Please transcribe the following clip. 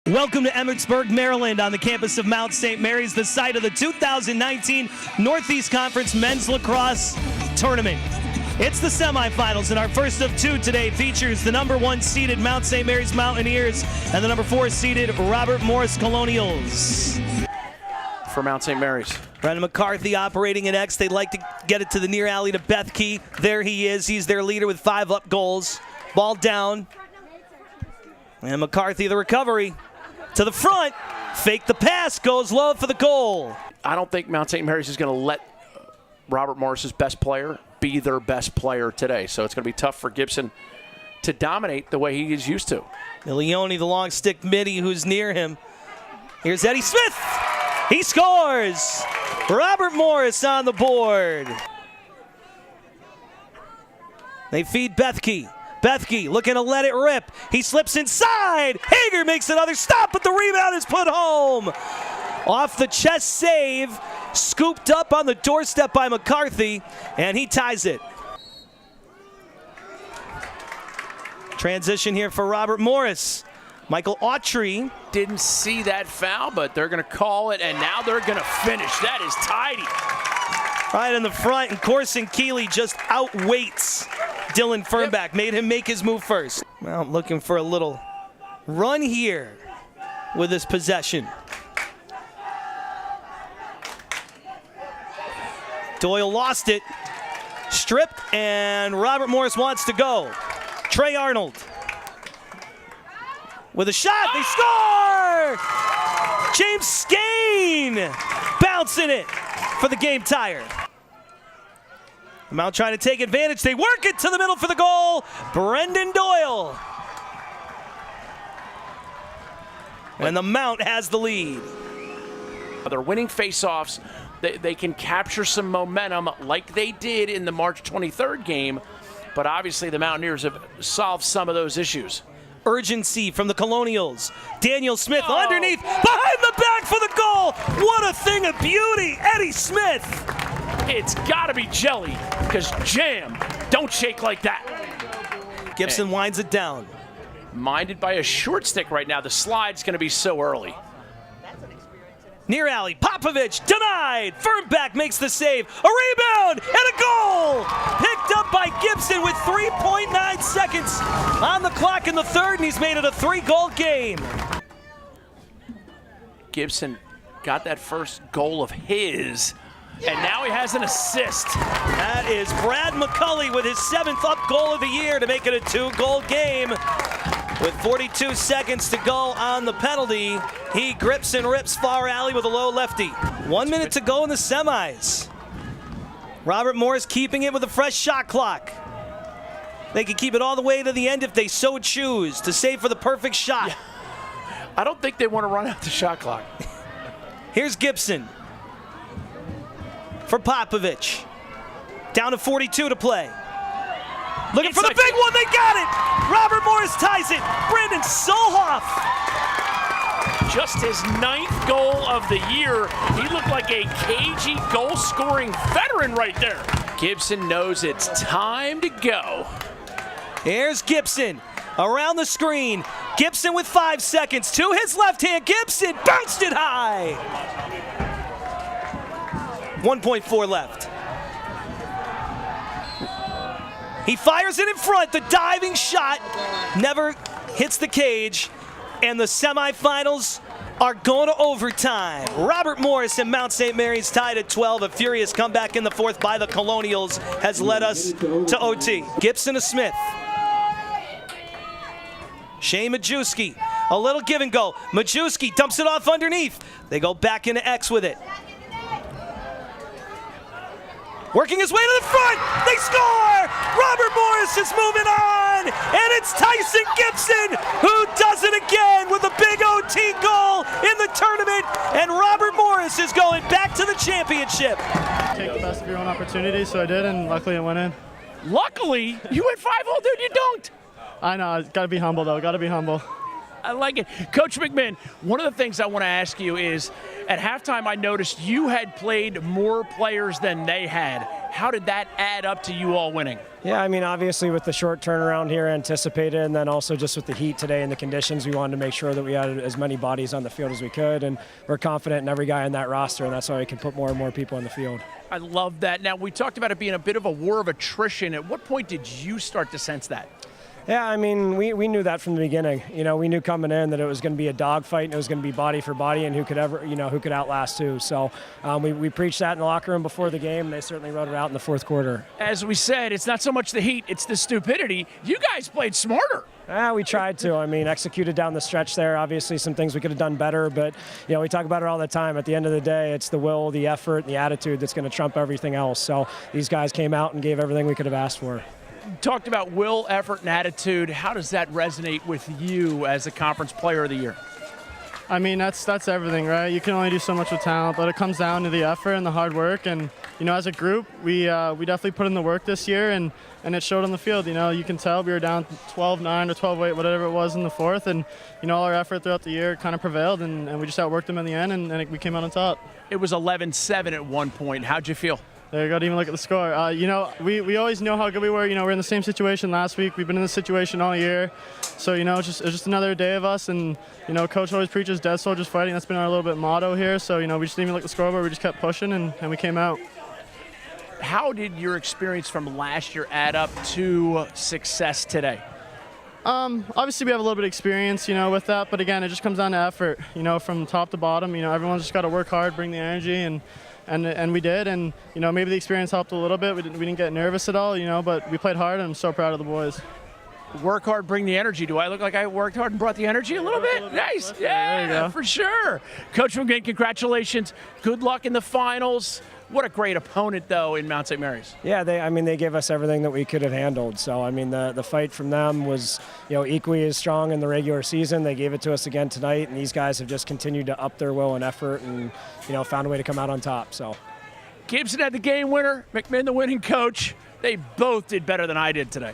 Welcome to Emmitsburg, Maryland, on the campus of Mount St. Mary's, the site of the 2019 Northeast Conference Men's Lacrosse Tournament. It's the semifinals, and our first of two today features the number 1 seeded Mount St. Mary's Mountaineers and the number 4 seeded Robert Morris Colonials. For Mount St. Mary's. Brendan McCarthy operating an X. They'd like to get it to the near alley to Bethke. There he is. He's their leader with 5 up goals. Ball down. And McCarthy, the recovery. To the front. Fake the pass. Goes low for the goal. I don't think Mount St. Mary's is going to let Robert Morris's best player be their best player today. So it's going to be tough for Gibson to dominate the way he is used to. Leone, the long stick midi, who's near him. Here's Eddie Smith. He scores! Robert Morris on the board. They feed Bethke. Bethke looking to let it rip. He slips inside. Hager makes another stop, but the rebound is put home. Off the chest save. Scooped up on the doorstep by McCarthy, and he ties it. Transition here for Robert Morris. Michael Autry. Didn't see that foul, but they're going to call it, and now they're going to finish. That is tidy. Right in the front, and Corson Keeley just outweights Dylan Fernback. Made him make his move first. Well, looking for a little run here with this possession. Doyle lost it. Stripped, and Robert Morris wants to go. Trey Arnold. With a shot, they score! James Skane bouncing it for the game tire. The Mount trying to take advantage. They work it to the middle for the goal. Brendan Doyle. And the Mount has the lead. They're winning faceoffs. They can capture some momentum like they did in the March 23rd game, but obviously the Mountaineers have solved some of those issues. Urgency from the Colonials. Daniel Smith underneath, behind the back for the goal. What a thing of beauty, Eddie Smith. It's got to be jelly, because jam, don't shake like that. Gibson winds it down. Minded by a short stick right now. The slide's going to be so early. Near alley, Popovich denied. Fernback makes the save. A rebound and a goal. Picked up by Gibson with 3.9 seconds on the clock in the third, and he's made it a 3-goal game. Gibson got that first goal of his, and now he has an assist. That is Brad McCulley with his 7th up goal of the year to make it a 2-goal game. With 42 seconds to go on the penalty, he grips and rips far alley with a low lefty. 1 minute to go in the semis. Robert Morris keeping it with a fresh shot clock. They can keep it all the way to the end if they so choose to save for the perfect shot. Yeah. I don't think they want to run out the shot clock. Here's Gibson for Popovich. Down to 42 to play. Looking for the big one, they got it! Robert Morris ties it, Brandon Solhoff. Just his 9th goal of the year. He looked like a cagey goal-scoring veteran right there. Gibson knows it's time to go. Here's Gibson around the screen. Gibson with 5 seconds to his left hand. Gibson bounced it high. 1.4 left. He fires it in front. The diving shot never hits the cage. And the semifinals are going to overtime. Robert Morris and Mount St. Mary's tied at 12. A furious comeback in the 4th by the Colonials has led us to OT. Gibson to Smith. Shane Majewski. A little give and go. Majewski dumps it off underneath. They go back into X with it. Working his way to the front, they score! Robert Morris is moving on, and it's Tyson Gibson who does it again with a big OT goal in the tournament, and Robert Morris is going back to the championship. Take the best of your own opportunity, so I did, and luckily it went in. Luckily? You went 5-0, dude, you dunked. I know, gotta be humble though, gotta be humble. I like it. Coach McMinn, one of the things I want to ask you is, at halftime I noticed you had played more players than they had. How did that add up to you all winning? Yeah, I mean, obviously with the short turnaround here anticipated, and then also just with the heat today and the conditions, we wanted to make sure that we had as many bodies on the field as we could, and we're confident in every guy on that roster, and that's why we can put more and more people on the field. I love that. Now, we talked about it being a bit of a war of attrition. At what point did you start to sense that? Yeah, I mean, we knew that from the beginning. You know, we knew coming in that it was going to be a dogfight and it was going to be body for body and who could outlast who. So we preached that in the locker room before the game, and they certainly wrote it out in the fourth quarter. As we said, it's not so much the heat, it's the stupidity. You guys played smarter. We tried to. I mean, executed down the stretch there. Obviously, some things we could have done better, but you know, we talk about it all the time. At the end of the day, it's the will, the effort, and the attitude that's going to trump everything else. So these guys came out and gave everything we could have asked for. Talked about will, effort, and attitude. How does that resonate with you as a conference player of the year? I mean, that's everything, right? You can only do so much with talent, but it comes down to the effort and the hard work. And you know, as a group, we definitely put in the work this year, and it showed on the field. You know, you can tell we were down 12-9 or 12-8, whatever it was in the fourth, and you know, all our effort throughout the year kind of prevailed, and we just outworked them in the end, and we came out on top. It was 11-7 at one point. How'd you feel? There you go, to even look at the score. You know, we always know how good we were. You know, we're in the same situation last week. We've been in this situation all year. So, you know, it's just another day of us. And, you know, Coach always preaches dead soldiers fighting. That's been our little bit motto here. So, you know, we just didn't even look at the scoreboard. We just kept pushing, and we came out. How did your experience from last year add up to success today? Obviously, we have a little bit of experience, you know, with that. But, again, it just comes down to effort, you know, from top to bottom. You know, everyone's just got to work hard, bring the energy, and we did, and you know, maybe the experience helped a little bit. We didn't get nervous at all, you know, but we played hard, and I'm so proud of the boys. Work hard, bring the energy. Do I look like I worked hard and brought the energy a little bit? Nice, yeah, for sure. Coach McMinn, congratulations. Good luck in the finals. What a great opponent, though, in Mount St. Mary's. Yeah, they gave us everything that we could have handled. So, I mean, the fight from them was, you know, equally as strong in the regular season. They gave it to us again tonight, and these guys have just continued to up their will and effort and, you know, found a way to come out on top. So, Gibson had the game winner, McMinn the winning coach. They both did better than I did today.